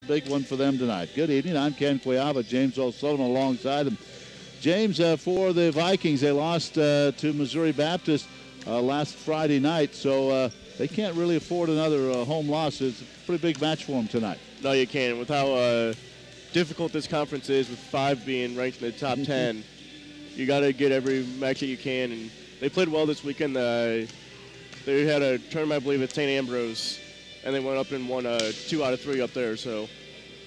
big one for them tonight. Good evening. I'm Ken Cuiava, James O'Sullivan alongside him. James, for the Vikings, they lost to Missouri Baptist last Friday night, so they can't really afford another home loss. It's a pretty big match for them tonight. No, you can't. With how difficult this conference is, with 5 being ranked in the top 10, you got to get every match that you can. And they played well this weekend. They had a tournament, I believe, at St. Ambrose, and they went up and won 2 out of 3 up there. So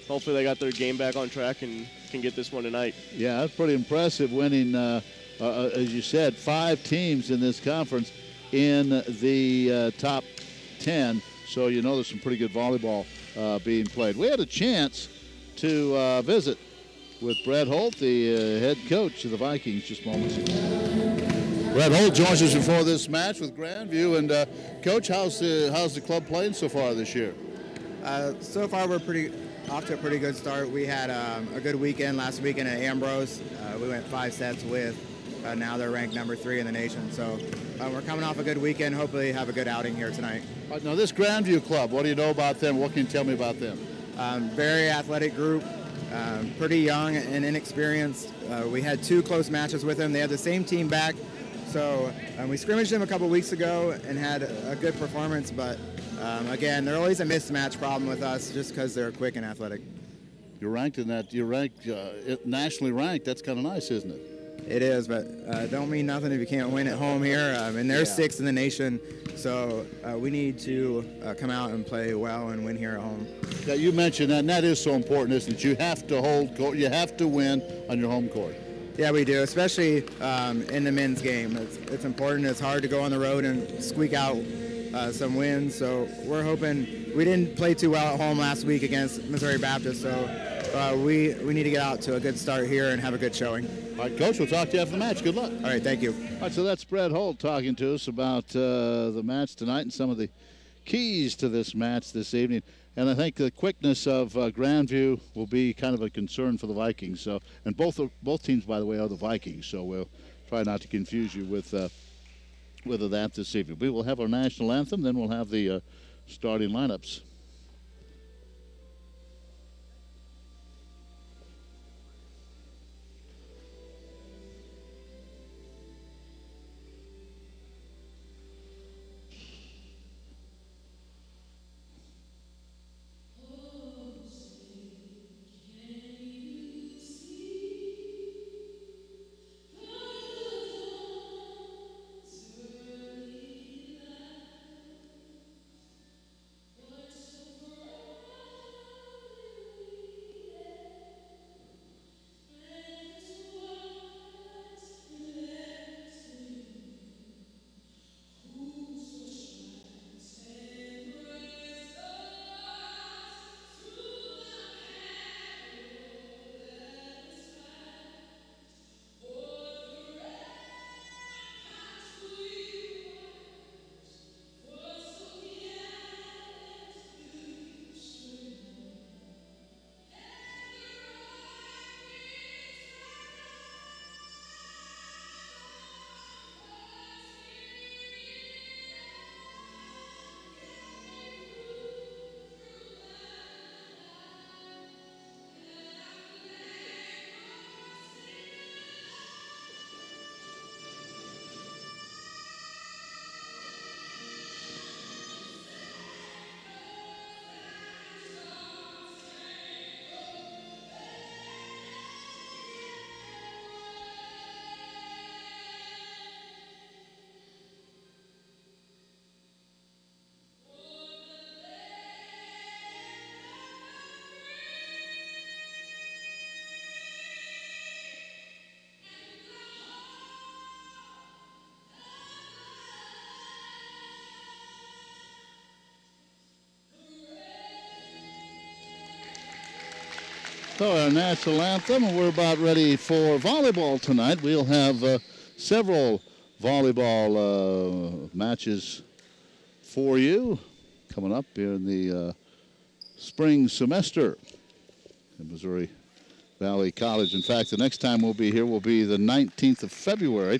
hopefully they got their game back on track and can get this one tonight. Yeah, that's pretty impressive, winning, as you said, 5 teams in this conference in the top 10. So you know there's some pretty good volleyball being played. We had a chance to visit with Brett Holt, the head coach of the Vikings, just moments ago. Brett Holt joins us before this match with Grandview. And Coach, how's the club playing so far this year? So far we're off to a pretty good start. We had a good weekend last weekend at Ambrose. We went 5 sets with. Now they're ranked number 3 in the nation. So we're coming off a good weekend. Hopefully have a good outing here tonight. Now this Grandview club, what do you know about them? What can you tell me about them? Very athletic group, pretty young and inexperienced. We had 2 close matches with them. They had the same team back. So we scrimmaged them a couple weeks ago and had a good performance. But again, they're always a mismatch problem with us just because they're quick and athletic. You're ranked in that. You're ranked nationally ranked. That's kind of nice, isn't it? It is, but don't mean nothing if you can't win at home here. And they're 6th in the nation, so we need to come out and play well and win here at home. Yeah, you mentioned that, and that is so important, isn't it? You have to you have to win on your home court. Yeah, we do, especially in the men's game. It's important. It's hard to go on the road and squeak out some wins. So we're hoping. We didn't play too well at home last week against Missouri Baptist, so we need to get out to a good start here and have a good showing. All right, Coach, we'll talk to you after the match. Good luck. All right, thank you. All right, so that's Brett Holt talking to us about the match tonight and some of the keys to this match this evening. And I think the quickness of Grandview will be kind of a concern for the Vikings. So, and both teams, by the way, are the Vikings. So we'll try not to confuse you with that this evening. We will have our national anthem, then we'll have the starting lineups. So our national anthem, and we're about ready for volleyball tonight. We'll have several volleyball matches for you coming up here in the spring semester in Missouri Valley College. In fact, the next time we'll be here will be the 19th of February.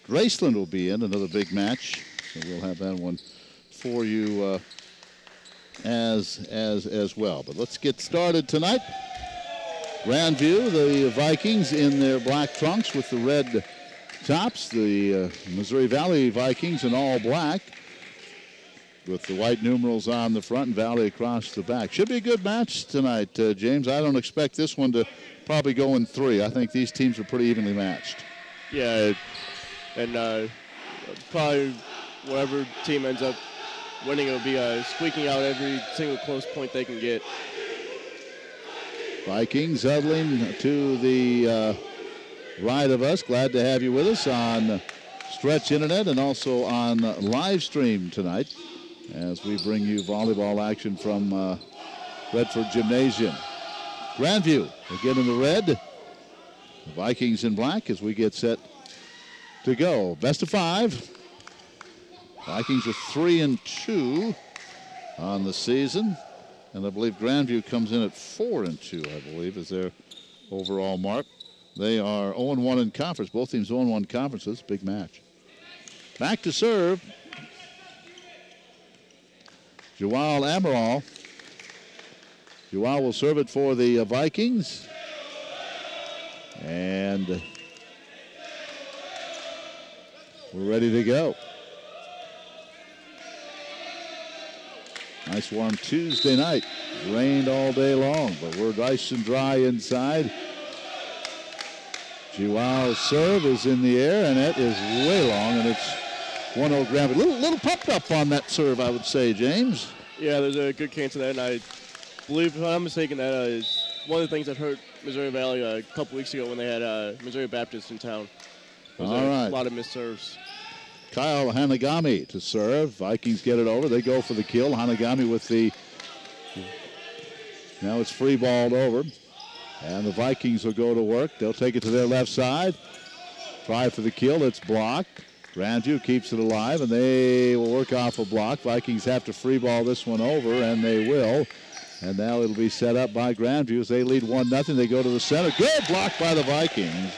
Graceland will be in, another big match. So we'll have that one for you as well. But let's get started tonight. Grandview, the Vikings in their black trunks with the red tops. The Missouri Valley Vikings in all black with the white numerals on the front and Valley across the back. Should be a good match tonight, James. I don't expect this one to probably go in 3. I think these teams are pretty evenly matched. Yeah, and probably whatever team ends up winning will be squeaking out every single close point they can get. Vikings huddling to the right of us. Glad to have you with us on Stretch Internet and also on live stream tonight as we bring you volleyball action from Redford Gymnasium. Grandview again in the red. The Vikings in black as we get set to go. Best of 5. Vikings are 3-2 on the season. And I believe Grandview comes in at 4-2, I believe, is their overall mark. They are 0-1 in conference. Both teams 0-1 conferences. Big match. Back to serve. Joao Amaral. Joao will serve it for the Vikings. And we're ready to go. Nice warm Tuesday night. Rained all day long, but we're nice and dry inside. Joao's serve is in the air, and it is way long, and it's 1-0 Grandview. Little pumped up on that serve, I would say, James. Yeah, there's a good chance of that, and I believe, if I'm not mistaken, that is one of the things that hurt Missouri Valley a couple weeks ago when they had Missouri Baptist in town. There's a lot of missed serves. Kyle Hanagami to serve. Vikings get it over. They go for the kill. Hanagami with the... Now it's free balled over. And the Vikings will go to work. They'll take it to their left side. Try for the kill. It's blocked. Grandview keeps it alive, and they will work off a block. Vikings have to free ball this one over, and they will. And now it'll be set up by Grandview as they lead 1-0. They go to the center. Good block by the Vikings.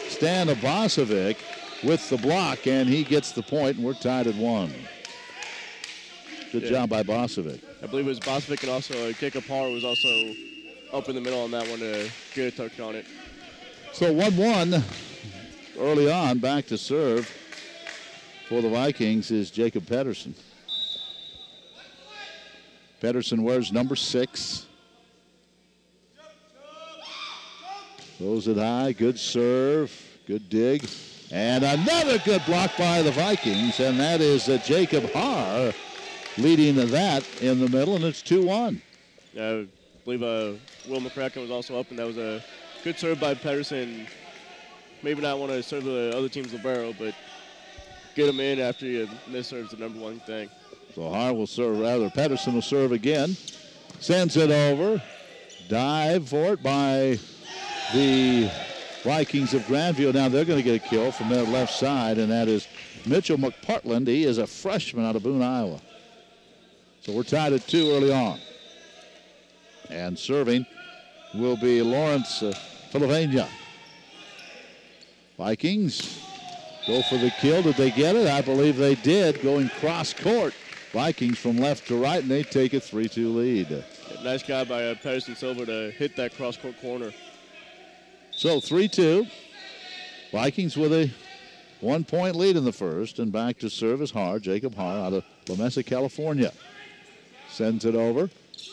Stan Abasovic with the block, and he gets the point, and we're tied at 1. Good job by Bosovic. I believe it was Bosovic, and also Jacob Har was also up in the middle on that one to get a touch on it. So 1-1 early on. Back to serve for the Vikings is Jacob Pedersen. Pedersen wears number 6. Throws it high. Good serve. Good dig. And another good block by the Vikings, and that is Jacob Har leading that in the middle, and it's 2-1. I believe Will McCracken was also up, and that was a good serve by Pedersen. Maybe not want to serve the other team's libero, but get him in after you miss serve's the number one thing. So Har will serve, rather Pedersen will serve again. Sends it over. Dive for it by the Vikings of Grandview. Now they're going to get a kill from their left side, and that is Mitchell McPartland. He is a freshman out of Boone, Iowa. So we're tied at 2 early on. And serving will be Lawrence Filipena. Vikings go for the kill. Did they get it? I believe they did, going cross court. Vikings from left to right, and they take a 3-2 lead. Yeah, nice guy by Pedersen Silver to hit that cross court corner. So 3-2. Vikings with a 1-point lead in the first, and back to serve is Har, Jacob Har out of La Mesa, California. Sends it over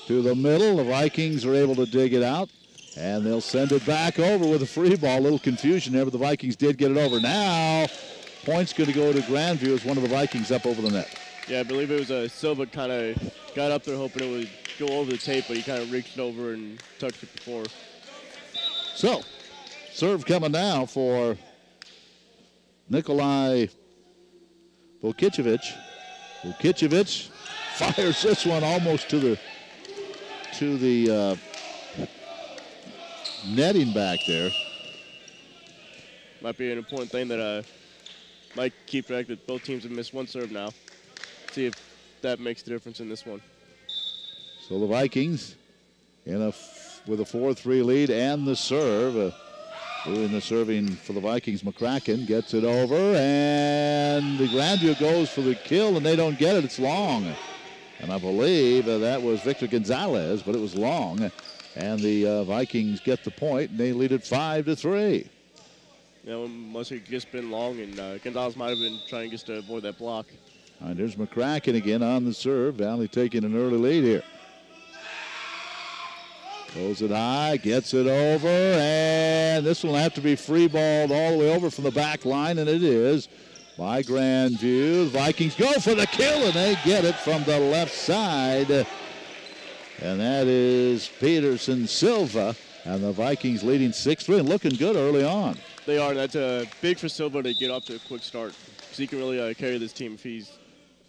to the middle. The Vikings are able to dig it out, and they'll send it back over with a free ball. A little confusion there, but the Vikings did get it over. Now, point's going to go to Grandview as one of the Vikings up over the net. Yeah, I believe it was Silva kind of got up there hoping it would go over the tape, but he kind of reached over and touched it before. So, serve coming now for Nikolai Vukicevic. Vukicevic fires this one almost to the netting back there. Might be an important thing that might keep track that both teams have missed one serve now. See if that makes the difference in this one. So the Vikings with a 4-3 lead and the serve. Doing the serving for the Vikings, McCracken gets it over, and the Grandview goes for the kill, and they don't get it. It's long. And I believe that was Victor Gonzalez, but it was long. And the Vikings get the point, and they lead it 5-3. It must have just been long, and Gonzalez might have been trying just to avoid that block. All right, there's McCracken again on the serve. Valley taking an early lead here. Throws it high, gets it over, and this will have to be free balled all the way over from the back line, and it is by Grandview. The Vikings go for the kill, and they get it from the left side. And that is Peterson Silva, and the Vikings leading 6-3 and looking good early on. They are. That's big for Silva to get off to a quick start, because he can really carry this team if he's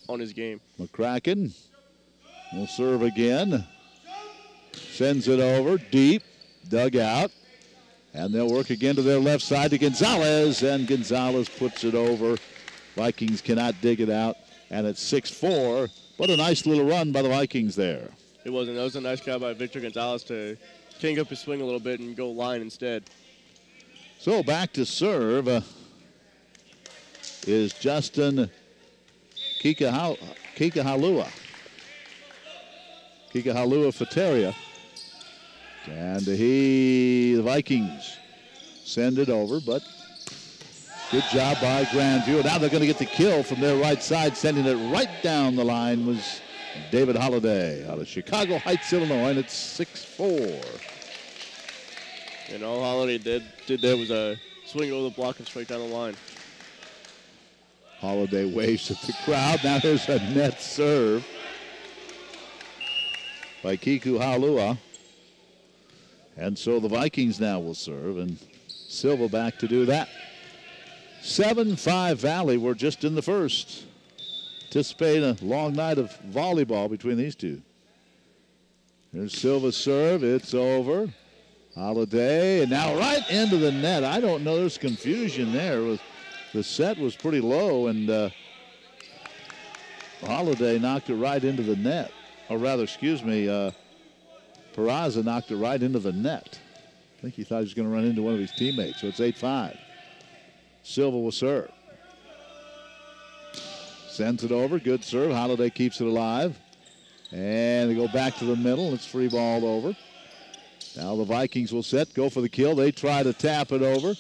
on his game. McCracken will serve again. Sends it over, deep, dug out. And they'll work again to their left side to Gonzalez, and Gonzalez puts it over. Vikings cannot dig it out, and it's 6-4, but a nice little run by the Vikings there. It wasn't. That was a nice job by Victor Gonzalez to king up his swing a little bit and go line instead. So back to serve is Justin Kikahalua. Kikahalua Fateria. And the Vikings send it over, but good job by Grandview. Now they're going to get the kill from their right side. Sending it right down the line was David Holliday out of Chicago Heights, Illinois, and it's 6-4. And all Holliday did there was a swing over the block and straight down the line. Holliday waves at the crowd. Now there's a net serve by Kiku Halua. And so the Vikings now will serve, and Silva back to do that. 7-5 Valley. We're just in the first. Anticipate a long night of volleyball between these two. Here's Silva's serve. It's over. Holiday, and now right into the net. I don't know. There's confusion there. The set was pretty low, and Holiday knocked it right into the net. Or rather, excuse me, Peraza knocked it right into the net. I think he thought he was going to run into one of his teammates, so it's 8-5. Silva will serve. Sends it over. Good serve. Holiday keeps it alive. And they go back to the middle. It's free balled over. Now the Vikings will set, go for the kill. They try to tap it over.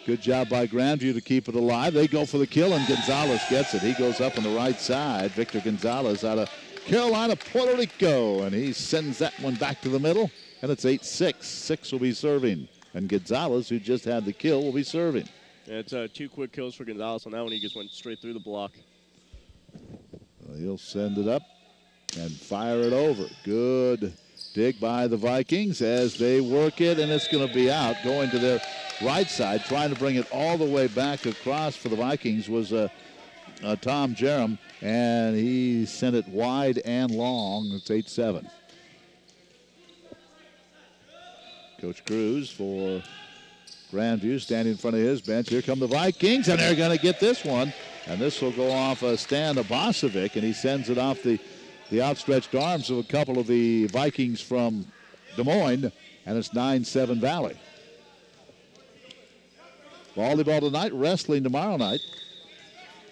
Good job by Grandview to keep it alive. They go for the kill, and Gonzalez gets it. He goes up on the right side. Victor Gonzalez out of Carolina, Puerto Rico, and he sends that one back to the middle, and it's 8-6. 6 will be serving, and Gonzalez, who just had the kill, will be serving. Yeah, it's 2 quick kills for Gonzalez on that one. He just went straight through the block. Well, he'll send it up and fire it over. Good dig by the Vikings as they work it, and it's going to be out. Going to their right side, trying to bring it all the way back across for the Vikings was Tom Jerem, and he sent it wide and long. It's 8-7. Coach Cruz for Grandview standing in front of his bench. Here come the Vikings, and they're going to get this one. And this will go off Stan Abasovic, and he sends it off the outstretched arms of a couple of the Vikings from Des Moines, and it's 9-7 Valley. Volleyball tonight, wrestling tomorrow night.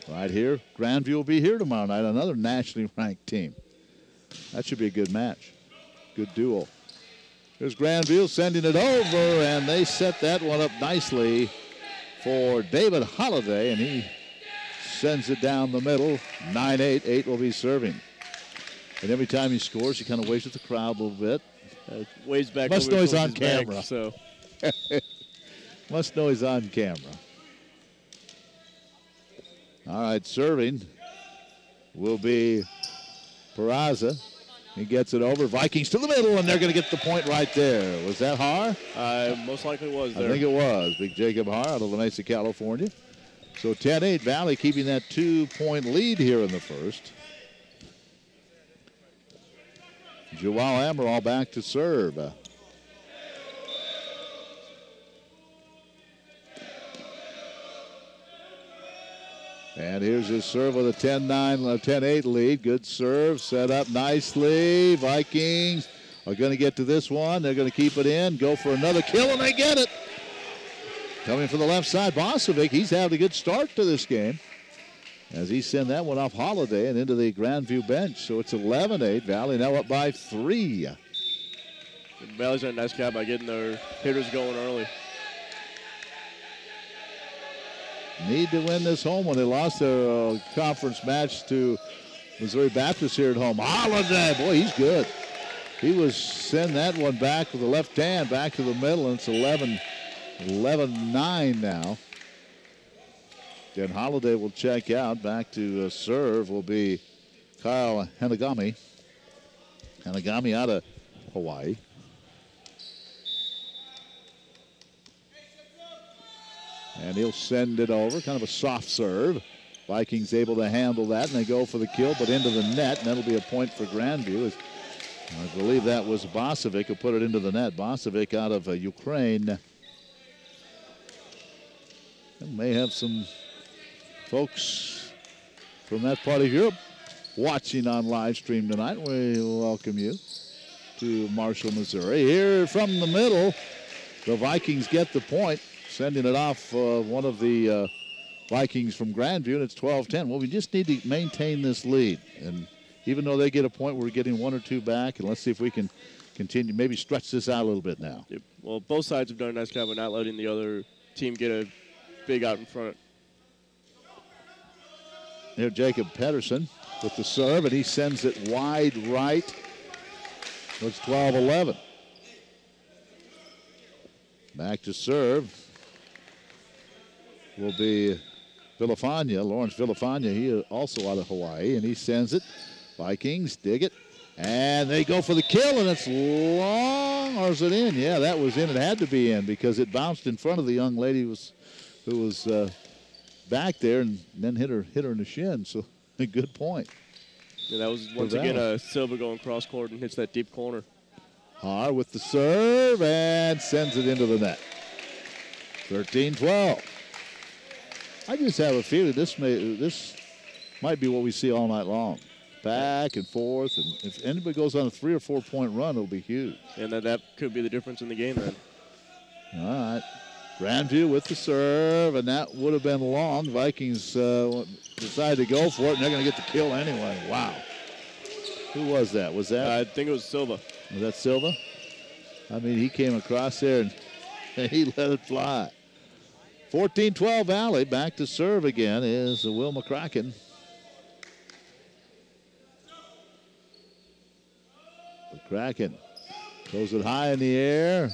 Right here, Grandview will be here tomorrow night, another nationally ranked team. That should be a good match. Good duel. Here's Grandview sending it over, and they set that one up nicely for David Holliday, and he sends it down the middle. 9-8. 8 will be serving. And every time he scores, he kind of waves at the crowd a little bit. Waves back. Must know he's on camera. Back, so. Must know he's on camera. All right, serving will be Peraza. He gets it over. Vikings to the middle, and they're going to get the point right there. Was that Har? Most likely was there. I think it was. Big Jacob Har out of La Mesa, California. So 10-8 Valley keeping that 2-point lead here in the first. Joao Amaral back to serve. And here's his serve with a 10-8 lead. Good serve, set up nicely. Vikings are going to get to this one. They're going to keep it in, go for another kill, and they get it. Coming from the left side, Bosovic, he's had a good start to this game. as he sent that one off Holiday and into the Grandview bench. So it's 11-8. Valley now up by 3. Valley's done a nice job by getting their hitters going early. Need to win this home when they lost their conference match to Missouri Baptist here at home. Holiday, boy, he's good. He was send that one back with the left hand back to the middle, and it's 11-9 now. Then Holiday will check out. Back to serve will be Kyle Hanagami. Hanagami out of Hawaii. And he'll send it over, kind of a soft serve. Vikings able to handle that, and they go for the kill, but into the net, and that'll be a point for Grandview. I believe that was Bosovic who put it into the net. Bosovic out of Ukraine. And may have some folks from that part of Europe watching on live stream tonight. We welcome you to Marshall, Missouri. Here from the middle, the Vikings get the point, sending it off one of the Vikings from Grandview, and it's 12-10. Well, we just need to maintain this lead. And even though they get a point, we're getting 1 or 2 back, and let's see if we can continue, maybe stretch this out a little bit now. Yep. Well, both sides have done a nice job of not letting the other team get a big out in front. Here, Jacob Pedersen with the serve, and he sends it wide right. So it's 12-11. Back to serve will be Villafania, Lawrence Villafania. He is also out of Hawaii, and he sends it. Vikings dig it, and they go for the kill, and it's long, or is it in? Yeah, that was in. It had to be in because it bounced in front of the young lady who was back there, and then hit her in the shin. So a good point. Yeah, that was once again Silva going cross court and hits that deep corner. Har with the serve and sends it into the net. 13-12. I just have a feeling this might be what we see all night long. Back and forth, and if anybody goes on a 3 or 4 point run, it'll be huge. And that could be the difference in the game then. All right. Grandview with the serve, and that would have been long. Vikings decided to go for it, and they're going to get the kill anyway. Wow. Who was that? Was that? I think it was Silva. Was that Silva? I mean, he came across there, and he let it fly. 14-12 Valley. Back to serve again is Will McCracken. McCracken throws it high in the air.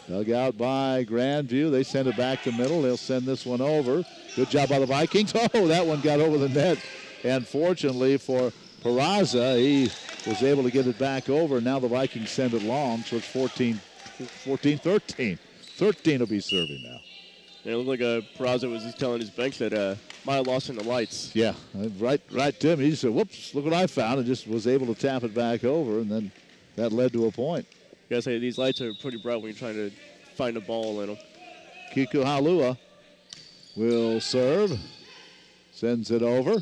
Dug out by Grandview. They send it back to middle. They'll send this one over. Good job by the Vikings. Oh, that one got over the net. And fortunately for Peraza, he was able to get it back over. Now the Vikings send it long, so it's 14-13. 13 will be serving now. And it looked like Peraza was just telling his bench that might have lost in the lights. Yeah, right to him. He said, whoops, look what I found, and just was able to tap it back over, and then that led to a point. You gotta say, these lights are pretty bright when you're trying to find a ball in them. Kiku Halua will serve, sends it over,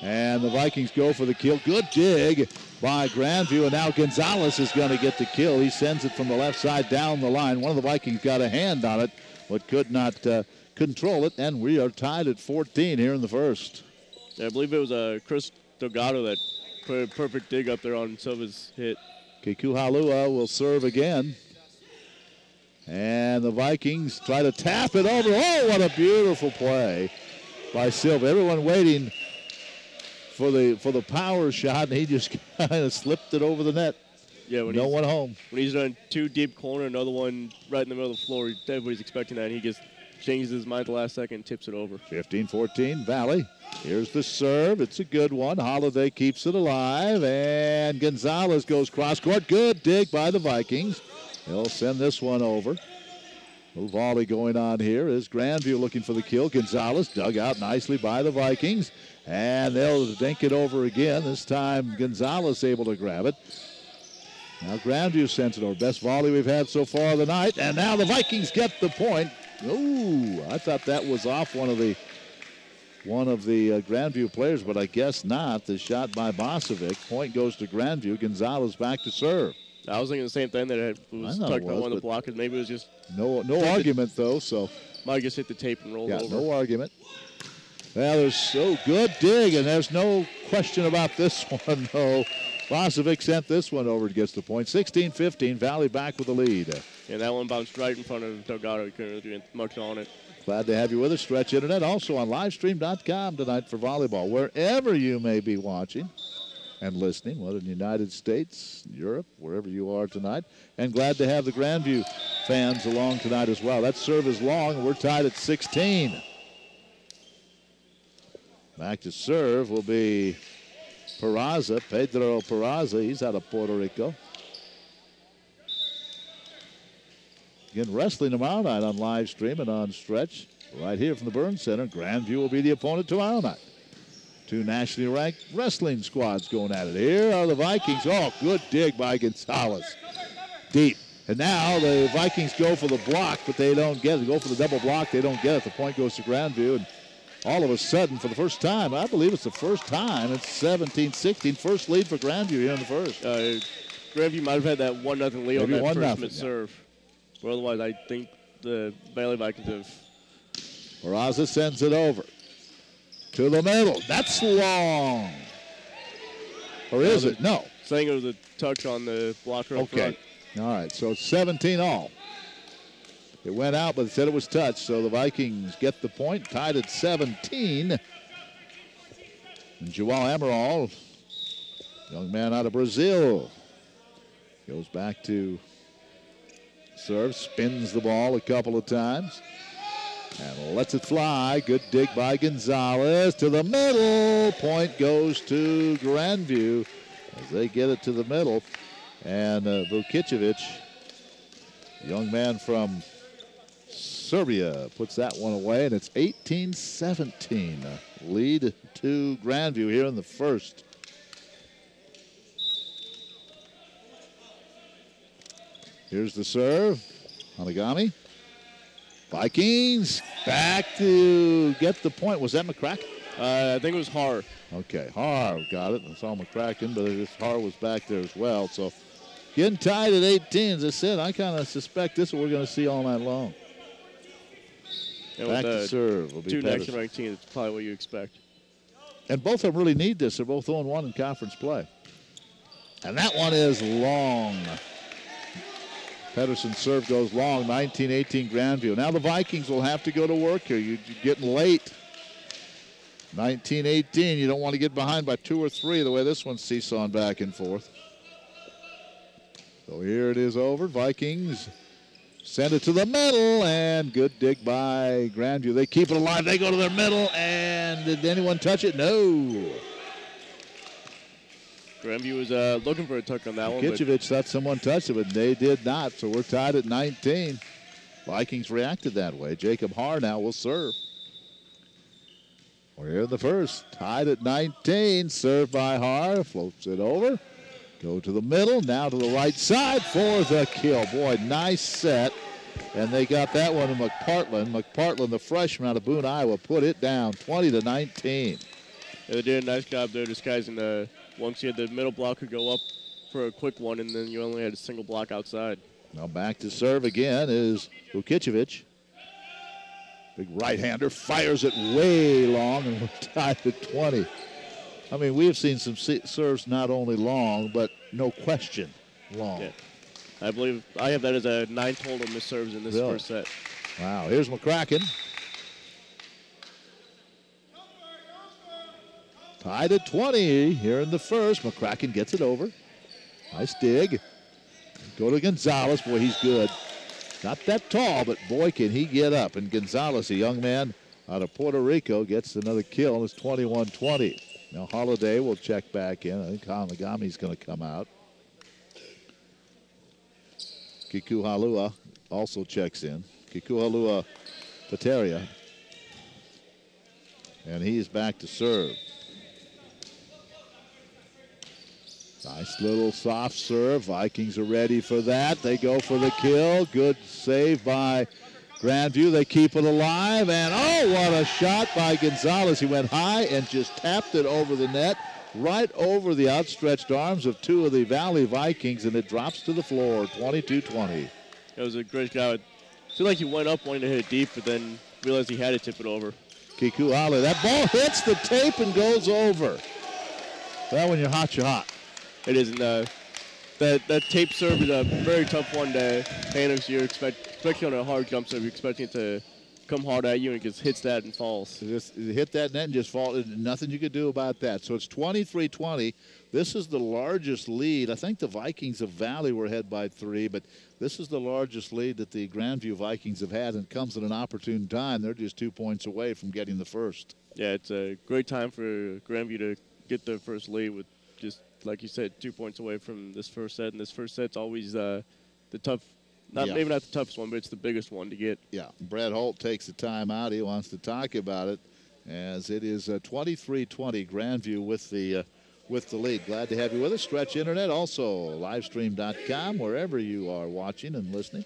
and the Vikings go for the kill. Good dig by Grandview, and now Gonzalez is going to get the kill. He sends it from the left side down the line. One of the Vikings got a hand on it, but could not control it, and we are tied at 14 here in the first. Yeah, I believe it was Chris Delgado that put a perfect dig up there on Silva's hit. Kiku Halua will serve again. And the Vikings try to tap it over. Oh, what a beautiful play by Silva. Everyone waiting for the power shot, and he just kind of slipped it over the net. Yeah, no one home. When he's done 2 deep corner, another one right in the middle of the floor, everybody's expecting that, and he just changes his mind at the last second and tips it over. 15-14 Valley. Here's the serve. It's a good one. Holiday keeps it alive, and Gonzalez goes cross court. Good dig by the Vikings. They'll send this one over. Little volley going on here is Grandview looking for the kill. Gonzalez dug out nicely by the Vikings, and they'll dink it over again. This time Gonzalez able to grab it. Now Grandview sends it over. Best volley we've had so far of the night, and now the Vikings get the point. Ooh, I thought that was off one of the Grandview players, but I guess not. The shot by Bosovic. Point goes to Grandview. Gonzalez back to serve. I was thinking the same thing, that it was tucked by one of the blockers. Maybe it was just no argument though. So might just hit the tape and roll over. No argument. Well, there's so good dig, and there's no question about this one, though. Vasovic sent this one over and gets the point. 16-15, Valley back with the lead. Yeah, that one bounced right in front of Delgado. He couldn't really do much on it. Glad to have you with us. Stretch Internet, also on livestream.com tonight for volleyball. Wherever you may be watching and listening, whether in the United States, Europe, wherever you are tonight. And glad to have the Grandview fans along tonight as well. That serve is long, and we're tied at 16. Back to serve will be Peraza, Pedro Peraza. He's out of Puerto Rico. Again, wrestling tomorrow night on live stream and on Stretch. Right here from the Burns Center. Grandview will be the opponent tomorrow night. Two nationally ranked wrestling squads going at it. Here are the Vikings. Oh, good dig by Gonzalez. Deep. And now the Vikings go for the block, but they don't get it. They go for the double block. They don't get it. The point goes to Grandview. And all of a sudden, for the first time, I believe it's the first time, it's 17-16. First lead for Grandview here in the first. Grandview might have had that 1-0 lead on that first mid-serve. Yeah. But otherwise, I think the Valley Vikings have. Peraza sends it over to the middle. That's long. Or is it? No. Saying it was a touch on the blocker up front. All right, so it's 17 all. It went out, but it said it was touched, so the Vikings get the point, tied at 17. And João Amaral, young man out of Brazil, goes back to serve, spins the ball a couple of times, and lets it fly. Good dig by Gonzalez to the middle. Point goes to Grandview as they get it to the middle. And Vukicevic, young man from Serbia, puts that one away, and it's 18-17. Lead to Grandview here in the first. Here's the serve. Hanagami. Vikings back to get the point. Was that McCracken? I think it was Har. Okay, Har got it. I saw McCracken, but Har was back there as well. So getting tied at 18. As I said, I kind of suspect this is what we're going to see all night long. And back to serve will be two Pettis. national ranked teams, it's probably what you expect. And both of them really need this. They're both 0-1 in conference play. And that one is long. Pedersen's serve goes long, 19-18 Grandview. Now the Vikings will have to go to work here. You're getting late. 19-18, you don't want to get behind by 2 or 3 the way this one's seesawing back and forth. So here it is over. Vikings send it to the middle, and good dig by Grandview. They keep it alive. They go to their middle, and did anyone touch it? No. Grandview was looking for a tuck on that one. Vukicevic thought someone touched it, but they did not, so we're tied at 19. Vikings reacted that way. Jacob Har now will serve. We're here in the first, tied at 19. Served by Har, floats it over. Go to the middle, now to the right side for the kill. Boy, nice set. And they got that one to McPartland. McPartland, the freshman out of Boone, Iowa, put it down 20-19. Yeah, they did a nice job there disguising the once you had the middle blocker go up for a quick one, and then you only had a single block outside. Now back to serve again is Vukicevic. Big right-hander, fires it way long, and we're tied at 20. I mean, we have seen some serves not only long, but no question long. Yeah. I believe I have that as a 9 total missed serves in this first set. Wow, here's McCracken. Tied at 20 here in the first. McCracken gets it over. Nice dig. Go to Gonzalez. Boy, he's good. Not that tall, but boy, can he get up. And Gonzalez, a young man out of Puerto Rico, gets another kill. It's 21-20. Now Holiday will check back in. I think Hanagami's going to come out. Kikuhalua also checks in. Kikuhalua Pateria. And he's back to serve. Nice little soft serve. Vikings are ready for that. They go for the kill. Good save by Grandview. They keep it alive. And oh, what a shot by Gonzalez. He went high and just tapped it over the net, right over the outstretched arms of 2 of the Valley Vikings, and it drops to the floor, 22-20. It was a great job. It seemed like he went up wanting to hit it deep, but then realized he had to tip it over. Kikuale. That ball hits the tape and goes over. Well, when you're hot, you're hot. It isn't. That tape serve is a very tough one to handle. Especially on a hard jump serve, you're expecting it to come hard at you, and it just hits that and falls. Just hit that net and just fall. Nothing you could do about that. So it's 23-20. This is the largest lead. I think the Vikings of Valley were ahead by 3, but this is the largest lead that the Grandview Vikings have had, and it comes at an opportune time. They're just 2 points away from getting the first. Yeah, it's a great time for Grandview to get their first lead with just, like you said, 2 points away from this first set. And this first set's always the tough, maybe not the toughest one, but it's the biggest one to get. Yeah, Brett Holt takes the time out. He wants to talk about it, as it is 23-20 Grandview with the lead. Glad to have you with us. Stretch Internet, also livestream.com, wherever you are watching and listening.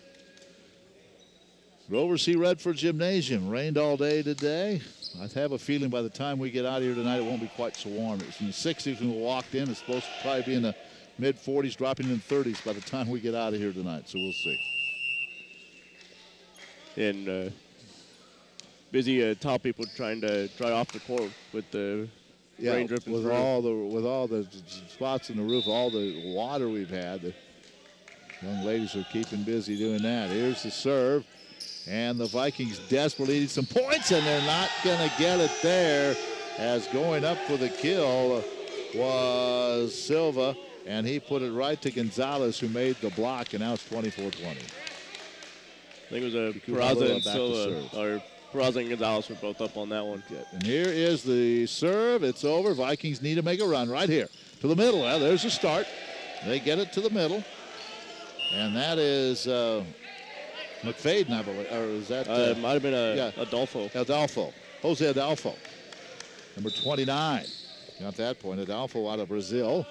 Grover C. Redford Gymnasium. Rained all day today. I have a feeling by the time we get out of here tonight, it won't be quite so warm. It's in the 60s when we walked in. It's supposed to probably be in the mid-40s, dropping in the 30s by the time we get out of here tonight. So we'll see. And busy top people trying to dry off the court with the rain dripping with through. all the spots in the roof, all the water we've had. The young ladies are keeping busy doing that. Here's the serve. And the Vikings desperately need some points, and they're not going to get it there, as going up for the kill was Silva, and he put it right to Gonzalez, who made the block, and now it's 24-20. I think it was a Peraza and Silva, or Peraza and Gonzalez were both up on that one. And here is the serve. It's over. Vikings need to make a run right here to the middle. Well, there's the start. They get it to the middle, and that is McFadden, I believe, or is that? It might have been Adolfo. Adolfo. Jose Adolfo. Number 29. Got that point. Adolfo out of Brazil.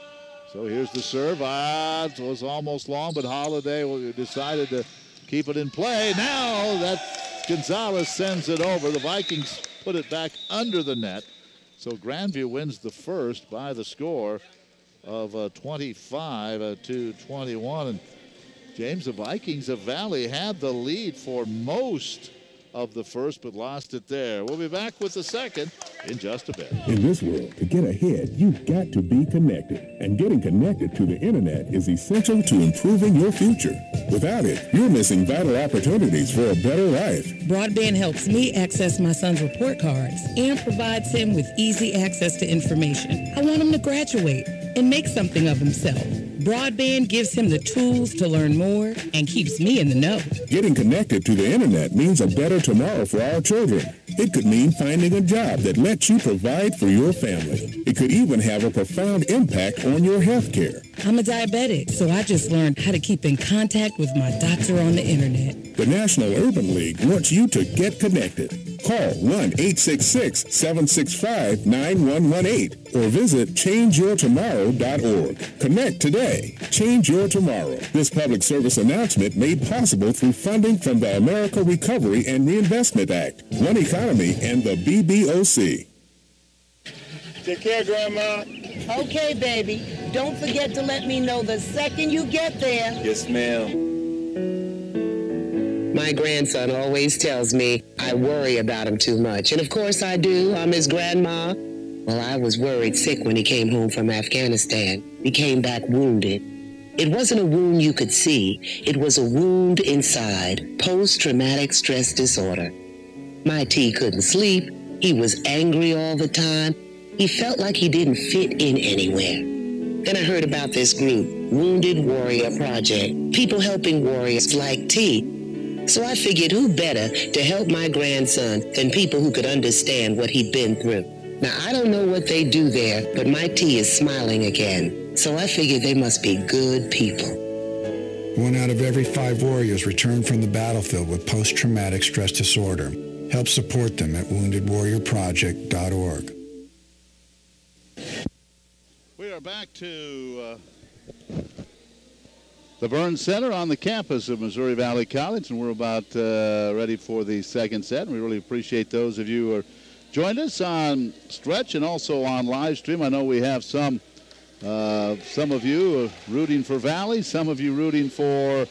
So here's the serve. It was almost long, but Holiday decided to keep it in play. Now that Gonzalez sends it over. The Vikings put it back under the net. So Grandview wins the first by the score of 25-21. And James, the Vikings of Valley had the lead for most of the first, but lost it there. We'll be back with the second in just a bit. In this world, to get ahead, you've got to be connected. And getting connected to the internet is essential to improving your future. Without it, you're missing vital opportunities for a better life. Broadband helps me access my son's report cards and provides him with easy access to information. I want him to graduate and make something of himself. Broadband gives him the tools to learn more and keeps me in the know. Getting connected to the internet means a better tomorrow for our children. It could mean finding a job that lets you provide for your family. It could even have a profound impact on your health care. I'm a diabetic, so I just learned how to keep in contact with my doctor on the internet. The National Urban League wants you to get connected. Call 1-866-765-9118 or visit changeyourtomorrow.org. Connect today. Change your tomorrow. This public service announcement made possible through funding from the America Recovery and Reinvestment Act, One Economy, and the BBOC. Take care, Grandma. Okay, baby. Don't forget to let me know the second you get there. Yes, ma'am. My grandson always tells me I worry about him too much. And of course I do. I'm his grandma. Well, I was worried sick when he came home from Afghanistan. He came back wounded. It wasn't a wound you could see. It was a wound inside. Post-traumatic stress disorder. My T couldn't sleep. He was angry all the time. He felt like he didn't fit in anywhere. Then I heard about this group, Wounded Warrior Project. People helping warriors like T. So I figured who better to help my grandson than people who could understand what he'd been through. Now, I don't know what they do there, but my T is smiling again. So I figured they must be good people. 1 out of every 5 warriors return from the battlefield with post-traumatic stress disorder. Help support them at woundedwarriorproject.org. We are back to the Burns Center on the campus of Missouri Valley College, and we're about ready for the second set. And we really appreciate those of you who are joined us on Stretch and also on live stream. I know we have some of you rooting for Valley, some of you rooting for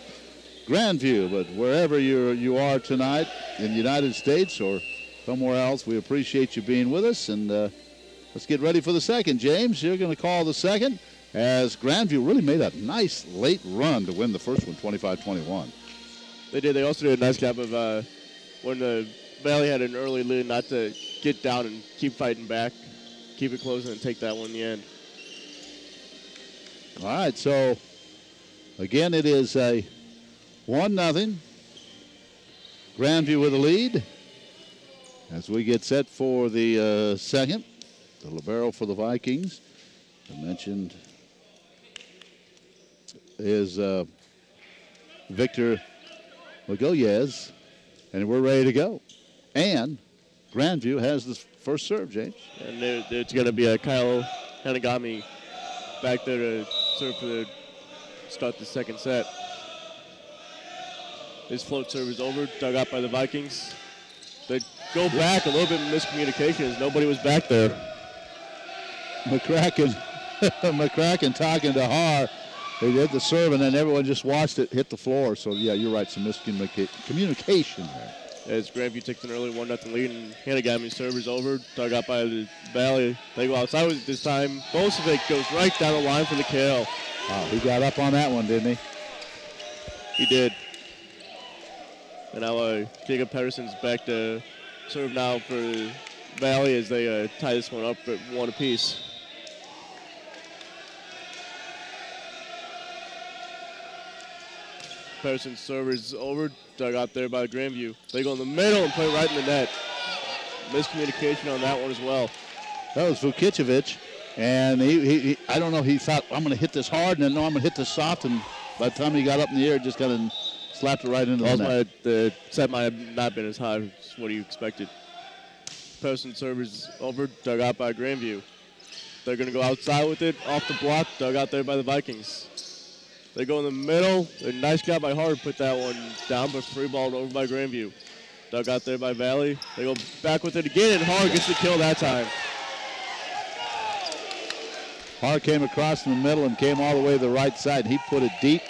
Grandview, but wherever you are tonight in the United States or somewhere else. We appreciate you being with us, and let's get ready for the second. James, you're going to call the second, as Grandview really made a nice late run to win the first one, 25-21. They did. They also did a nice job of when the Valley had an early lead, not to get down and keep fighting back, keep it close, and take that one in the end. All right, so again, it is a 1-0. Grandview with the lead. As we get set for the second, the libero for the Vikings, I mentioned, is Victor Magoyez, and we're ready to go. And Grandview has the first serve, James. And it's going to be a Kyle Hanagami back there to serve for the start the second set. His float serve is over, dug out by the Vikings. They go back, a little bit of miscommunication as nobody was back there. McCracken talking to Har. They did the serve, and then everyone just watched it hit the floor. So, yeah, you're right, some miscommunication there. As Grandview takes an early 1-0 lead, and Hanagami's serve is over, dug out by the Valley. They go outside with it this time. Bosovic goes right down the line for the kill. Oh, he got up on that one, didn't he? He did. And now Jacob Pedersen's back to serve now for Valley as they tie this one up at 1 apiece. Pedersen's serve is over, dug out there by Grandview. They go in the middle and play right in the net. Miscommunication on that one as well. That was Vukicevic, and he I don't know, he thought, I'm going to hit this hard, and then no, I'm going to hit this soft, and by the time he got up in the air, just got and slapped it right into the net. The set might have not been as high as what you expected. Pedersen's serve is over, dug out by Grandview. They're going to go outside with it, off the block, dug out there by the Vikings. They go in the middle. A nice job by Hart, put that one down, but free balled over by Grandview. Dug out there by Valley. They go back with it again, and Hart gets the kill that time. Hart came across in the middle and came all the way to the right side. He put it deep,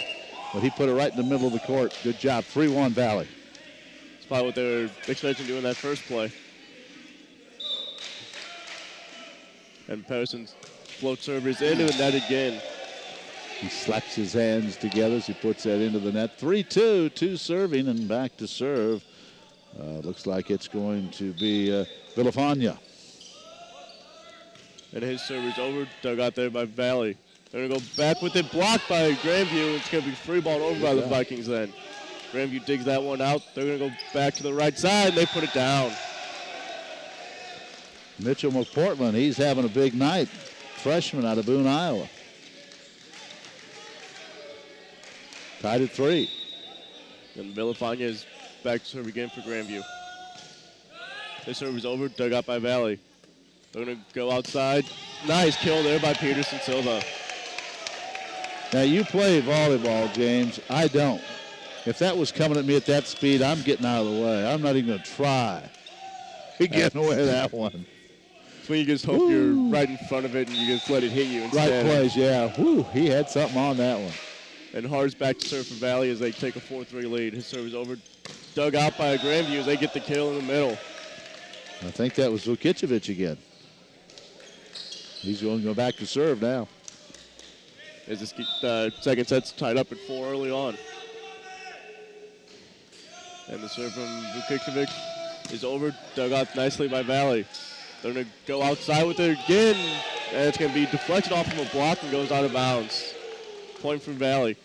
but he put it right in the middle of the court. Good job. 3-1 Valley. That's probably what they were expecting to do in that first play. And Pedersen's float serve is into the net again. He slaps his hands together as he puts that into the net. 3-2, 2 serving and back to serve. Looks like it's going to be Villafana. And his serve is over, dug out there by Valley. They're going to go back with it, blocked by Grandview. It's going to be free balled over by the Vikings then. Grandview digs that one out. They're going to go back to the right side, and they put it down. Mitchell McPortland, he's having a big night. Freshman out of Boone, Iowa. Tied at 3. And Villafana is back to serve again for Grandview. His serve is over, dug out by Valley. They're going to go outside. Nice kill there by Peterson Silva. Now, you play volleyball, James. I don't. If that was coming at me at that speed, I'm getting out of the way. I'm not even going to try. You're getting away with that one. So you just hope you're right in front of it and you just let it hit you instead. Right place, yeah. Whew, he had something on that one. And Hart's back to serve for Valley as they take a 4-3 lead. His serve is over, dug out by Grandview as they get the kill in the middle. I think that was Vukicevic again. He's going to go back to serve now. As this second set's tied up at 4 early on. And the serve from Vukicevic is over, dug out nicely by Valley. They're going to go outside with it again, and it's going to be deflected off of a block and goes out of bounds. Point from Valley.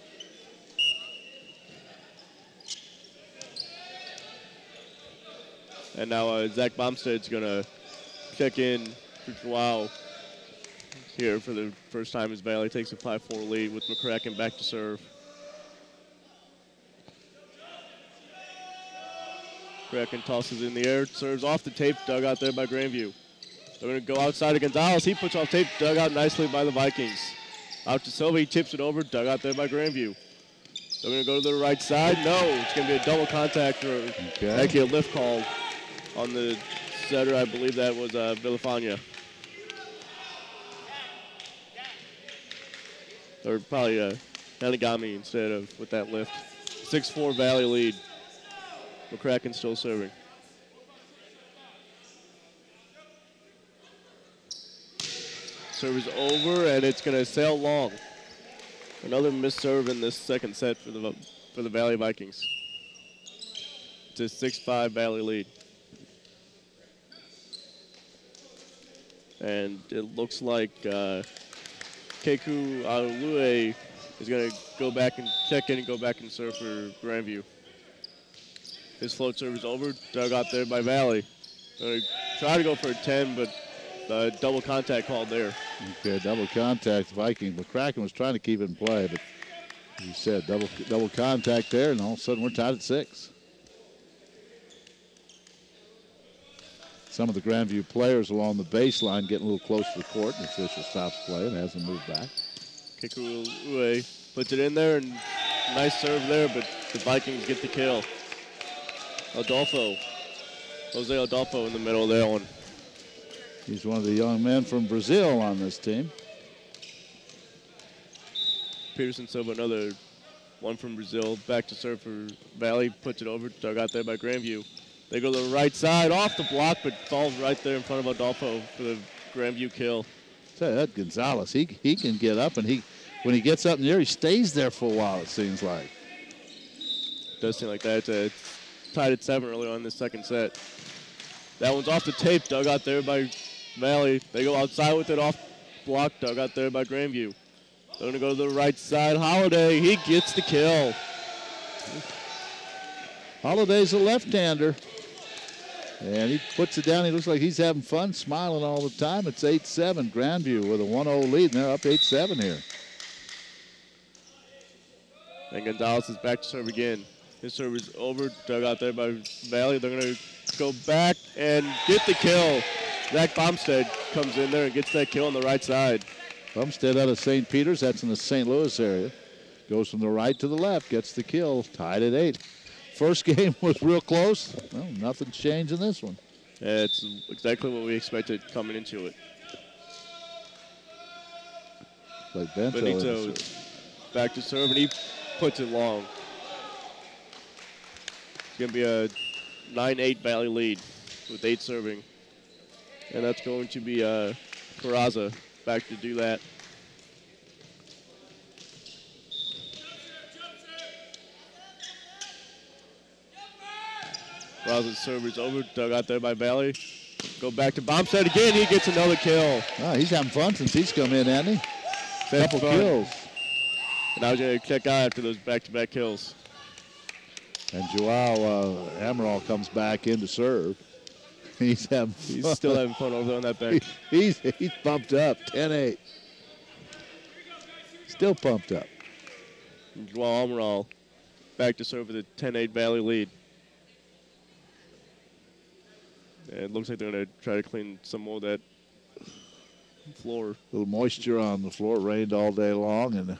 And now Zach Bomsted's going to check in for Joao here for the first time as Valley takes a 5-4 lead with McCracken back to serve. McCracken tosses in the air, serves off the tape, dug out there by Grandview. They're going to go outside to Gonzalez. He puts off tape, dug out nicely by the Vikings. Out to Silva, he tips it over, dug out there by Grandview. They're going to go to the right side. No, it's going to be a double contact or actually a lift call on the setter. I believe that was Villafana. Or probably Hanagami instead of with that lift. 6-4 Valley lead. McCracken still serving. Serve is over, and it's going to sail long. Another missed serve in this second set for the Valley Vikings. It's a 6-5 Valley lead. And it looks like Keku Aulue is going to go back and check in and go back and serve for Grandview. His float serve is over, dug out there by Valley. Going to try to go for a 10, but double contact called there. Okay, double contact, Viking. McCracken was trying to keep it in play, but he said double contact there, and all of a sudden we're tied at 6. Some of the Grandview players along the baseline getting a little close to the court, and the official stops play and has them move back. Keku Aulue puts it in there, and nice serve there, but the Vikings get the kill. Jose Adolfo in the middle of that one. He's one of the young men from Brazil on this team. Peterson Silva, another one from Brazil. Back to serve for Valley, puts it over, dug out there by Grandview. They go to the right side, off the block, but falls right there in front of Adolfo for the Grandview kill. Tell you that Gonzalez, he can get up, and when he gets up in the air, he stays there for a while, it seems like. Does seem like that. It's tied at 7 early on in the second set. That one's off the tape, dug out there by Valley. They go outside with it, off block, dug out there by Grandview. They're going to go to the right side. Holiday, he gets the kill. Holiday's a left-hander. And he puts it down. He looks like he's having fun, smiling all the time. It's 8-7, Grandview with a 1-0 lead, and they're up 8-7 here. And Gonzalez is back to serve again. His serve is over, dug out there by Valley. They're going to go back and get the kill. Zach Bumstead comes in there and gets that kill on the right side. Bumstead out of St. Peter's. That's in the St. Louis area. Goes from the right to the left, gets the kill, tied at 8. First game was real close. Well, nothing's changed in this one. Yeah, it's exactly what we expected coming into it. Like Benito back to serve, and he puts it long. It's going to be a 9-8 Valley lead with 8 serving. And that's going to be Peraza back to do that. Peraza's serve is over, dug out there by Valley. Go back to Bombstead again, he gets another kill. Oh, he's having fun since he's come in, hasn't he? Couple kills. And I was going to check out after those back-to-back kills. And Joao Amaral comes back in to serve. He's still having fun over there on that bench. He's pumped up, 10-8. Still pumped up. And Joao Amaral back to serve with a 10-8 Valley lead. And it looks like they're going to try to clean some more of that floor. A little moisture on the floor. It rained all day long, and a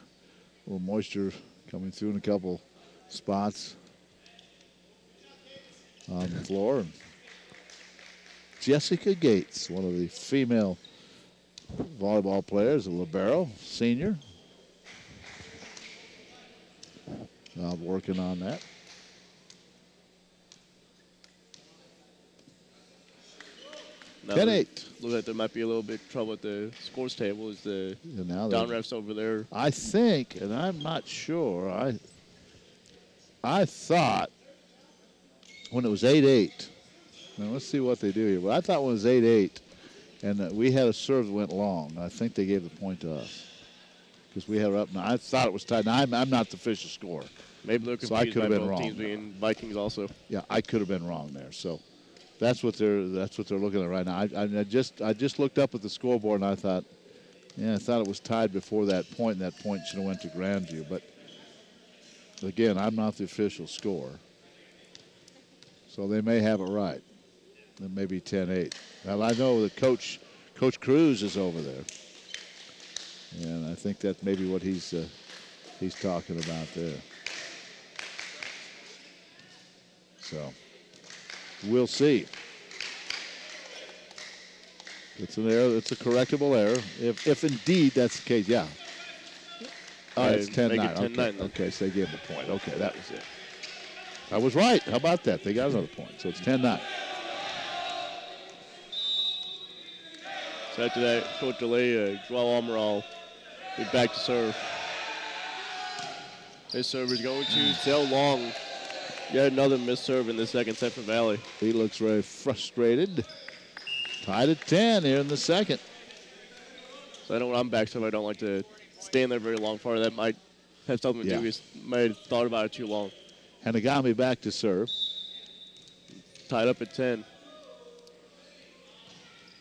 little moisture coming through in a couple spots on the floor. And Jessica Gates, one of the female volleyball players, a libero, senior. I'm working on that. Now 10-8. Looks like there might be a little bit of trouble at the scores table. Is the down refs over there? I think, and I'm not sure, I thought when it was 8-8, now let's see what they do here. But I thought when it was 8-8, and we had a serve that went long. I think they gave the point to us because we had it up. Now I thought it was tied. Now I'm not the official score. Maybe they're confused so I could by have been both wrong. teams being Vikings also. Yeah, I could have been wrong there. So that's what they're looking at right now. I just looked up at the scoreboard and I thought it was tied before that point, and that point should have went to Grandview. But again, I'm not the official score, so they may have it right. It may be 10-8. Now I know that Coach Cruz is over there, and I think that's maybe what he's talking about there. So we'll see. It's an error. It's a correctable error. If indeed that's the case, yeah. All right, it's 10-9. Okay, so they gave him a point. Okay, that was it. I was right. How about that? They got another point. So it's 10-9. After that short delay, Joel Almiral is back to serve. His serve is going to sail long. Yet another missed serve in the second set for Valley. He looks very frustrated. Tied at 10 here in the second. So I know when I'm back serve, I don't like to stand there very long. Part of that might have something to do with might have thought about it too long. Hanagami back to serve. Tied up at 10.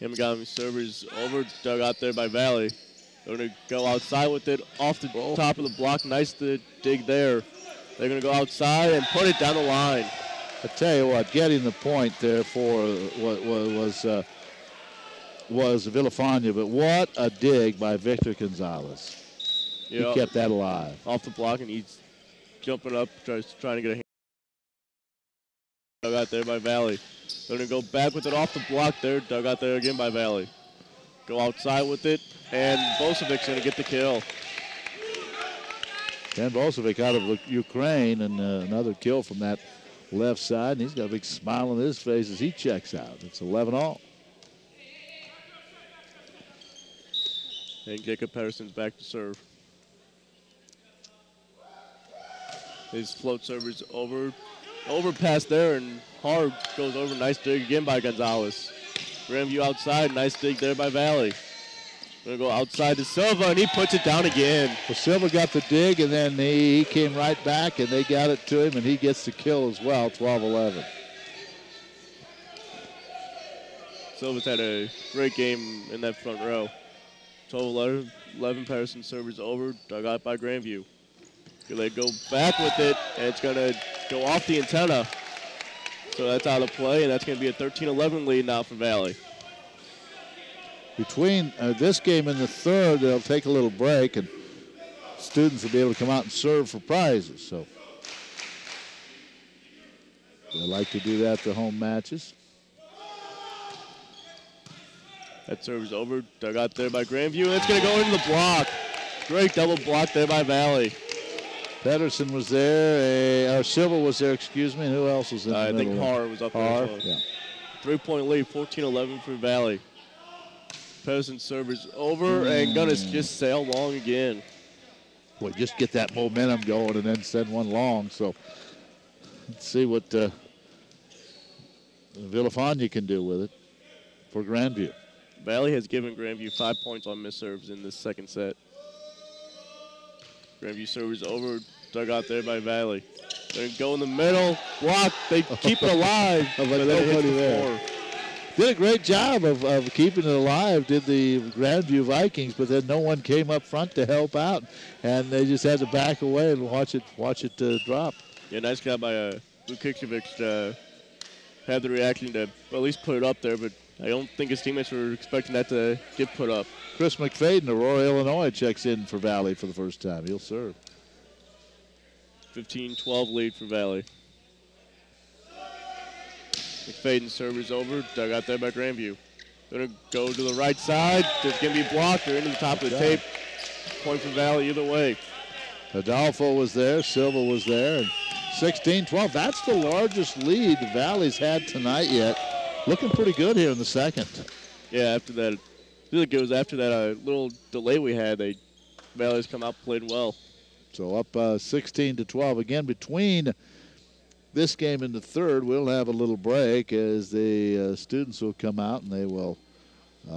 Hanagami servers over, dug out there by Valley. They're going to go outside with it off the top of the block. Nice to dig there. They're going to go outside and put it down the line. I tell you what, getting the point there for was Villafania, but what a dig by Victor Gonzalez. He kept that alive. Off the block, and he's jumping up, trying to get a hand. Dug out there by Valley. They're going to go back with it off the block there. Dug out there again by Valley. Go outside with it, and Bosevic's going to get the kill. Dan Bosevic out of Ukraine, and another kill from that left side. And he's got a big smile on his face as he checks out. It's 11-all. And Jacob Pedersen's back to serve. His float server's overpass there, and hard goes over. Nice dig again by Gonzalez. Grandview outside, nice dig there by Valley. Gonna go outside to Silva, and he puts it down again. Well, Silva got the dig, and then he came right back, and they got it to him, and he gets the kill as well, 12-11. Silva's had a great game in that front row. 12-11, Pedersen servers over, dug out by Grandview. They go back with it, and it's gonna go off the antenna. So that's out of play, and that's gonna be a 13-11 lead now for Valley. Between this game and the third, they'll take a little break, and students will be able to come out and serve for prizes. So they like to do that at the home matches. That serve's over, dug out there by Grandview, and it's going to go into the block. Great double block there by Valley. Pedersen was there, or Silva was there, excuse me, and who else was in the middle? I think Har was up there as well. Yeah. 3-point lead, 14-11 for Valley. Pedersen servers over, and gonna just sail long again. Boy, just get that momentum going and then send one long. So let's see what Villafania can do with it for Grandview. Valley has given Grandview 5 points on missed serves in this second set. Grandview servers over, dug out there by Valley. They're going to go in the middle, block, they keep it alive, but then nobody it there. Floor. Did a great job of keeping it alive, did the Grandview Vikings, but then no one came up front to help out, and they just had to back away and watch it drop. Yeah, nice job by Vukicevic to have the reaction to at least put it up there, but I don't think his teammates were expecting that to get put up. Chris McFadden, Aurora, Illinois, checks in for Valley for the first time. He'll serve. 15-12 lead for Valley. McFadden servers over, dug out there by Grandview. Going to go to the right side. It's going to be blocked or into the top of the tape. Point for Valley either way. Adolfo was there, Silva was there, and 16-12. That's the largest lead the Valley's had tonight yet. Looking pretty good here in the second. Yeah, after that, I feel like it was after that little delay we had, Valley's come out and played well. So up 16-12 again. Between this game and the third, we'll have a little break as the students will come out and they will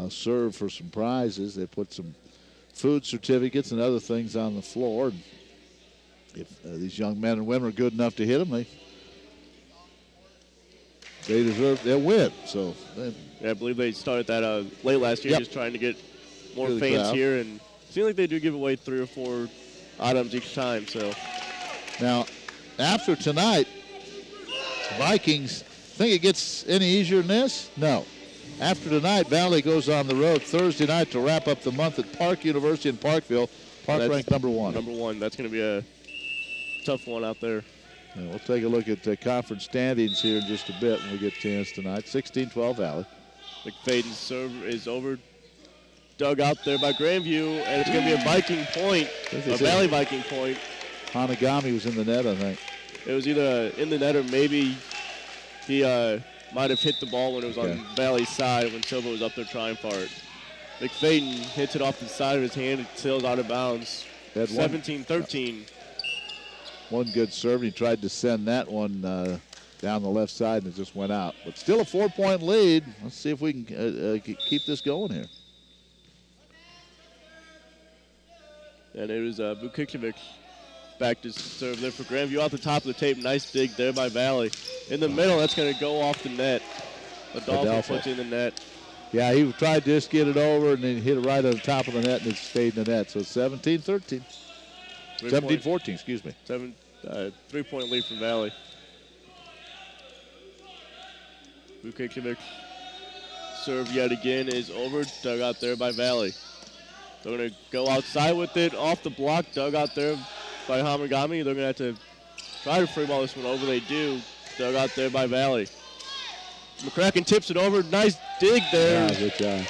serve for some prizes. They put some food certificates and other things on the floor. And if these young men and women are good enough to hit them, they'll win. So yeah, I believe they started that late last year, just trying to get more fans here, and it seems like they do give away 3 or 4 items each time. So now, after tonight, Vikings think it gets any easier than this? No. After tonight, Valley goes on the road Thursday night to wrap up the month at Park University in Parkville. Park ranked number 1. Number 1. That's going to be a tough one out there. Yeah, we'll take a look at the conference standings here in just a bit when we get a chance tonight. 16-12 Valley. McFadden's serve is over. Dug out there by Grandview, and it's going to be a Viking point, a Valley Viking point. Hanagami was in the net, I think. It was either in the net or maybe he might have hit the ball when it was on Valley's side when Silva was up there trying for it. McFadden hits it off the side of his hand. It sails out of bounds. 17-13. One good serve. He tried to send that one down the left side, and it just went out. But still a 4-point lead. Let's see if we can keep this going here. And it was Vukicevic back to serve there for Grandview. Off the top of the tape, nice dig there by Valley. In the middle, that's going to go off the net. Adolfo puts in the net. Yeah, he tried to just get it over, and then hit it right on the top of the net, and it stayed in the net. So 17-13. 17-14, excuse me. 3-point lead for Valley. Vukicevic serve yet again is over. Dug out there by Valley. They're going to go outside with it. Off the block, dug out there by Hamagami. They're going to have to try to free ball this one over. They do. Dug out there by Valley. McCracken tips it over. Nice dig there. Yeah, good job.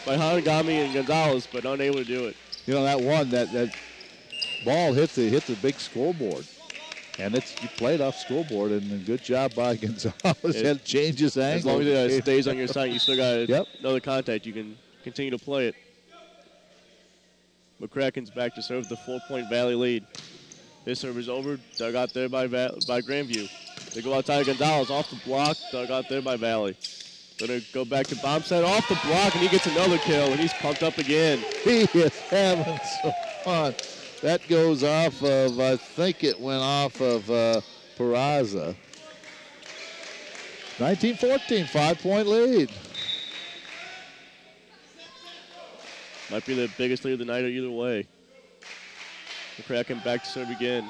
By Hamagami and Gonzalez, but unable to do it. You know, that ball hit the big scoreboard. And you played off scoreboard, and a good job by Gonzalez. Had to change his angle. As long as it stays on your side, you still got another contact. You can continue to play it. McCracken's back to serve the 4-point Valley lead. This serve is over, dug out there by Grandview. They go outside Gonzalez off the block, dug out there by Valley. Gonna go back to Bombset off the block, and he gets another kill, and he's pumped up again. He is having some fun. That goes off of, I think it went off of Peraza. 19-14, 5-point lead. Might be the biggest lead of the night either way. McCracken back to serve again.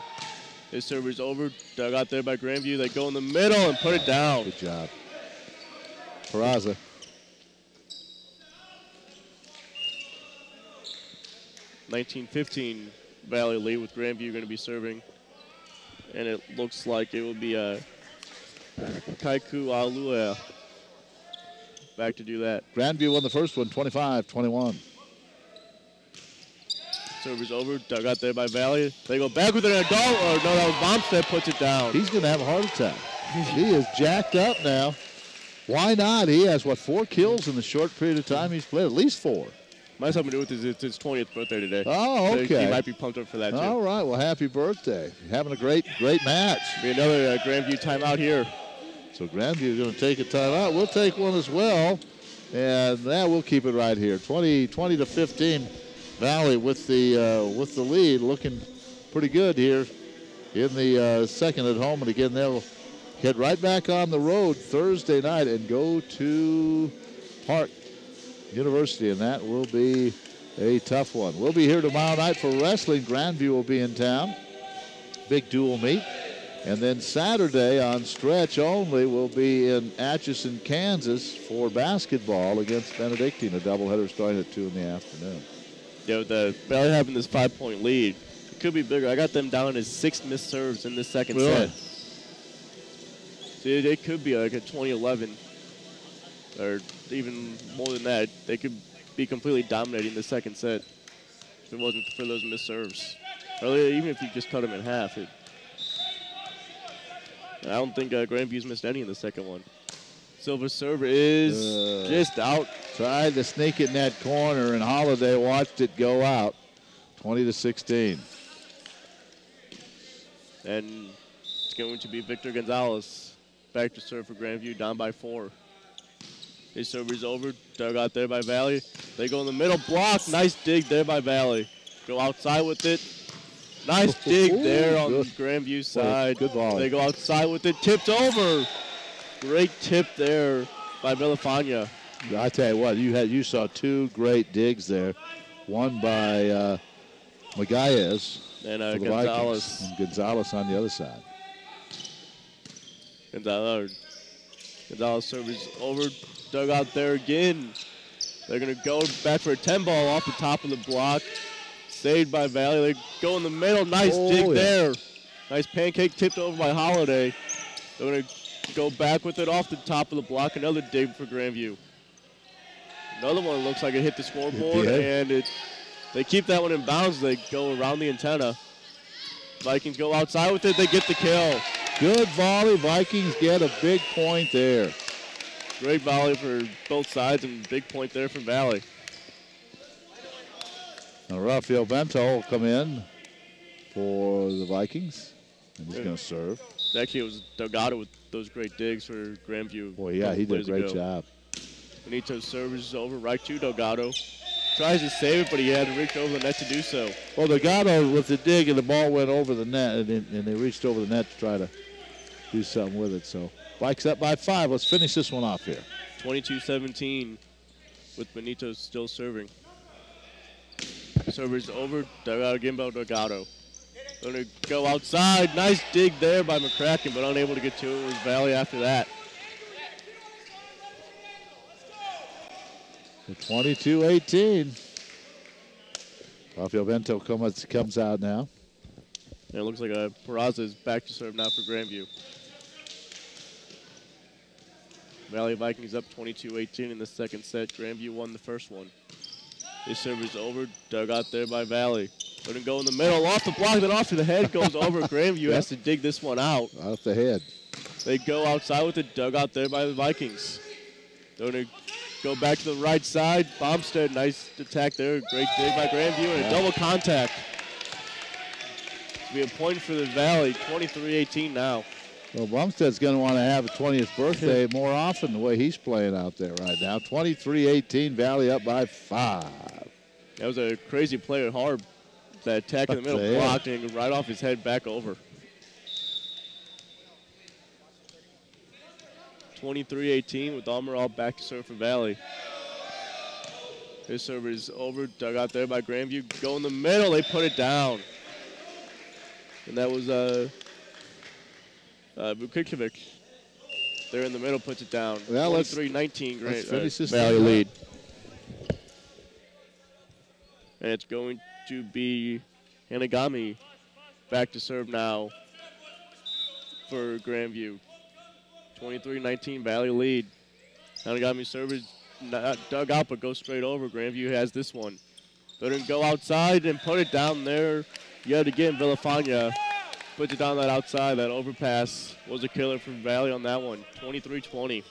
His serve is over, dug out there by Grandview. They go in the middle and put it down. Good job. Peraza. (19-15) Valley lead with Grandview going to be serving. And it looks like it will be Kaiku Alua back to do that. Grandview won the first one, 25-21. Server's over, dug out there by Valley. They go back with it, and that was Bombstead puts it down. He's going to have a heart attack. He is jacked up now. Why not? He has, 4 kills in the short period of time he's played? At least 4. Might have something to do with his 20th birthday today. Oh, okay. So he might be pumped up for that, too. All right, well, happy birthday. Having a great match. Be another Grandview timeout here. So Grandview is going to take a timeout. We'll take one as well. And we'll keep it right here. 20-15. Valley with the lead, looking pretty good here in the second at home. And again, they'll head right back on the road Thursday night and go to Park University, and that will be a tough one. We'll be here tomorrow night for wrestling. Grandview will be in town. Big dual meet. And then Saturday on stretch only will be in Atchison, Kansas for basketball against Benedictine, a doubleheader starting at 2 in the afternoon. Yeah, with the Valley having this 5-point lead, it could be bigger. I got them down as 6 missed serves in this second set. So it could be like a 20-11, or even more than that. They could be completely dominating the second set if it wasn't for those missed serves. Or even if you just cut them in half. I don't think Grandview's missed any in the second one. Silver's server is just out. Tried to sneak it in that corner, and Holiday watched it go out. 20-16. And it's going to be Victor Gonzalez back to serve for Grandview, down by 4. His server's over, dug out there by Valley. They go in the middle, block. Nice dig there by Valley. Go outside with it. Nice dig there on Grandview's side. Good ball. They go outside with it, tipped over. Great tip there by Villafania. I tell you what, you saw 2 great digs there. One by Magalhaes and for the Gonzalez. Vikings, and Gonzalez on the other side. Gonzalez serves over, dug out there again. They're going to go back for a 10 ball off the top of the block. Saved by Valley. They go in the middle. Nice dig there. Nice pancake tipped over by Holiday. They're going to go back with it off the top of the block. Another dig for Grandview. Another one looks like it hit the scoreboard, and they keep that one in bounds. They go around the antenna. Vikings go outside with it. They get the kill. Good volley. Vikings get a big point there. Great volley for both sides, and big point there from Valley. Now Rafael Bento will come in for the Vikings, and he's going to serve. Actually, it was Delgado with those great digs for Grandview. Boy, yeah, he did a great job. Benito's serves over right to Delgado. Tries to save it, but he had to reach over the net to do so. Well, Delgado with the dig, and the ball went over the net, and they reached over the net to try to do something with it. So Vikes up by 5. Let's finish this one off here. 22-17 with Benito still serving. Server's over, Delgado again by Delgado. Going to go outside. Nice dig there by McCracken, but unable to get to it. It was Valley after that. 22-18. Rafael Bento comes out now. And it looks like Peraza is back to serve now for Grandview. Valley Vikings up 22-18 in the second set. Grandview won the first one. His serve is over, dug out there by Valley. Going to go in the middle, off the block, then off to the head, goes over. Grandview has to dig this one out. Off the head. They go outside with it, dug out there by the Vikings. Going to go back to the right side. Bomstead, nice attack there. Great dig by Grandview, and a double contact. It'll be a point for the Valley, 23-18 now. Well, Bumstead's going to want to have a 20th birthday more often the way he's playing out there right now. 23-18, Valley up by 5. That was a crazy play at Harb. That attack in the middle blocked and right off his head back over. 23-18 with Almeral back to serve for Valley. His server is over, dug out there by Grandview. Go in the middle, they put it down. And that was Vukicevic. There in the middle puts it down. Well, 23-19 Valley lead. And it's going to be Hanagami back to serve now for Grandview. 23-19 Valley lead. Hanagami serve is not dug out but goes straight over. Grandview has this one. They're going to go outside and put it down there yet again. Villafana puts it down that outside. That overpass was a killer for Valley on that one. 23-20.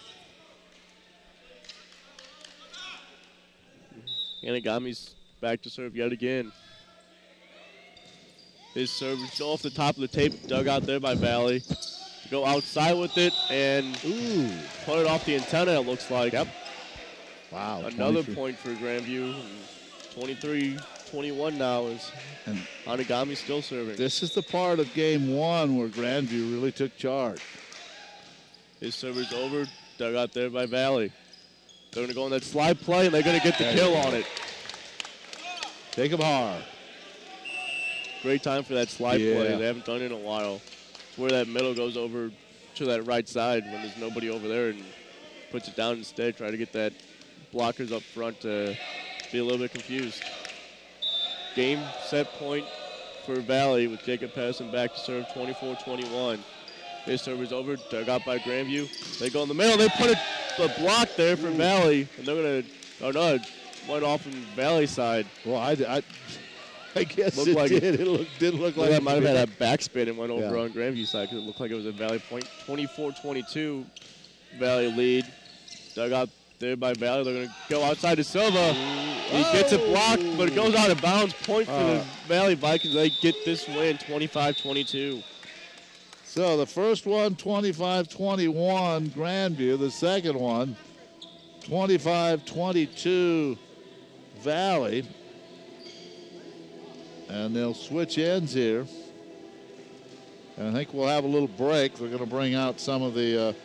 Hanagami's back to serve yet again. His serve is off the top of the tape, dug out there by Valley. Go outside with it and put it off the antenna, it looks like. Yep. Wow. Another point for Grandview. 23-21 now is Hanagami still serving. This is the part of game 1 where Grandview really took charge. His server's over, dug out there by Valley. They're going to go on that slide play, and they're going to get the kill on it. Take him hard. Great time for that slide play. They haven't done it in a while. It's where that middle goes over to that right side when there's nobody over there and puts it down instead. Try to get that blockers up front to be a little bit confused. Game set point for Valley with Jacob Patterson back to serve 24-21. His server's over, dug out by Grandview. They go in the middle. They put a block there for Valley, and they're going to, oh no, it went off on Valley side. Well, I guess looked like it did. It didn't look like it might have had a backspin and went over on Grandview's side because it looked like it was a Valley point. 24-22, Valley lead. Dug out there by Valley. They're going to go outside to Silva. He gets it blocked, but it goes out of bounds. Point for the Valley Vikings. They get this win, 25-22. So the first one, 25-21, Grandview. The second one, 25-22, Valley. And they'll switch ends here. And I think we'll have a little break. They're going to bring out some of the,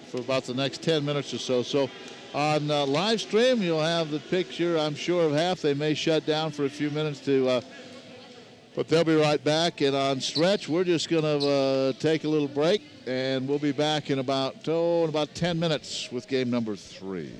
for about the next 10 minutes or so. So on live stream, you'll have the picture, I'm sure, of half. They may shut down for a few minutes to, but they'll be right back. And on stretch, we're just going to take a little break. And we'll be back in about 10 minutes with game number 3.